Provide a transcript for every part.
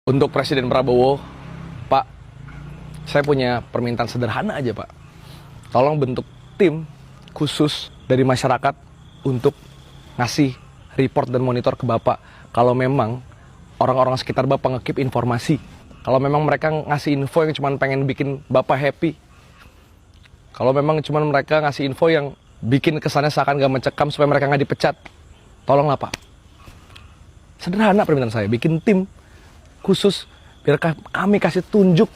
Untuk Presiden Prabowo, Pak, saya punya permintaan sederhana aja, Pak. Tolong bentuk tim khusus dari masyarakat untuk ngasih report dan monitor ke Bapak. Kalau memang orang-orang sekitar Bapak nge-keep informasi. Kalau memang mereka ngasih info yang cuma pengen bikin Bapak happy. Kalau memang cuma mereka ngasih info yang bikin kesannya seakan gak mencekam supaya mereka gak dipecat. Tolonglah, Pak. Sederhana permintaan saya, bikin tim khusus biar kami kasih tunjuk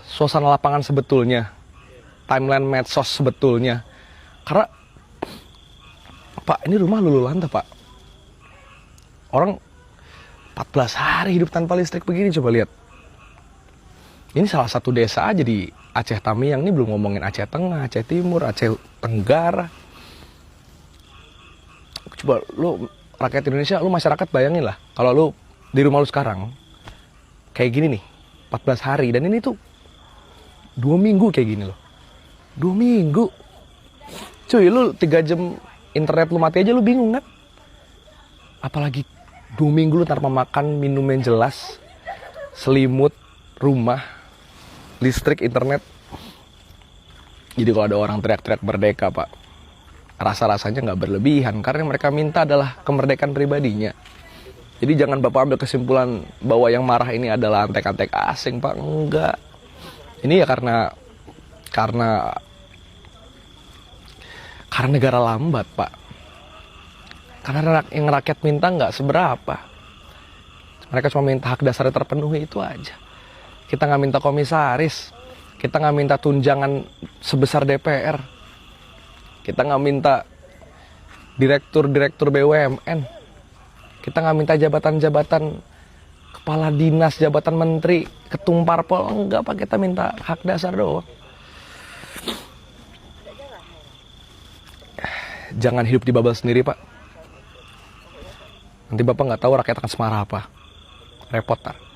suasana lapangan sebetulnya, timeline medsos sebetulnya. Karena Pak, ini rumah luluh lantak, Pak. Orang 14 hari hidup tanpa listrik begini, coba lihat. Ini salah satu desa aja di Aceh Tamiang, ini belum ngomongin Aceh Tengah, Aceh Timur, Aceh Tenggara. Coba lu rakyat Indonesia, lu masyarakat bayangin lah, kalau lu di rumah lu sekarang kayak gini nih, 14 hari, dan ini tuh 2 minggu kayak gini loh. 2 minggu. Cuy, lu 3 jam internet lu mati aja lu bingung kan? Apalagi 2 minggu lu tanpa makan, minum yang jelas, selimut, rumah, listrik, internet. Jadi kalau ada orang teriak-teriak merdeka, Pak, rasa-rasanya nggak berlebihan, karena yang mereka minta adalah kemerdekaan pribadinya. Jadi jangan Bapak ambil kesimpulan bahwa yang marah ini adalah antek-antek asing, Pak. Enggak. Ini ya karena negara lambat, Pak. Karena yang rakyat minta nggak seberapa. Mereka cuma minta hak dasarnya terpenuhi, itu aja. Kita nggak minta komisaris. Kita nggak minta tunjangan sebesar DPR. Kita nggak minta direktur-direktur BUMN. Kita nggak minta jabatan-jabatan kepala dinas, jabatan menteri, ketum parpol. Enggak, Pak, kita minta hak dasar doang. Jangan hidup di bubble sendiri, Pak. Nanti Bapak nggak tahu rakyat akan semarah apa. Repot, Pak.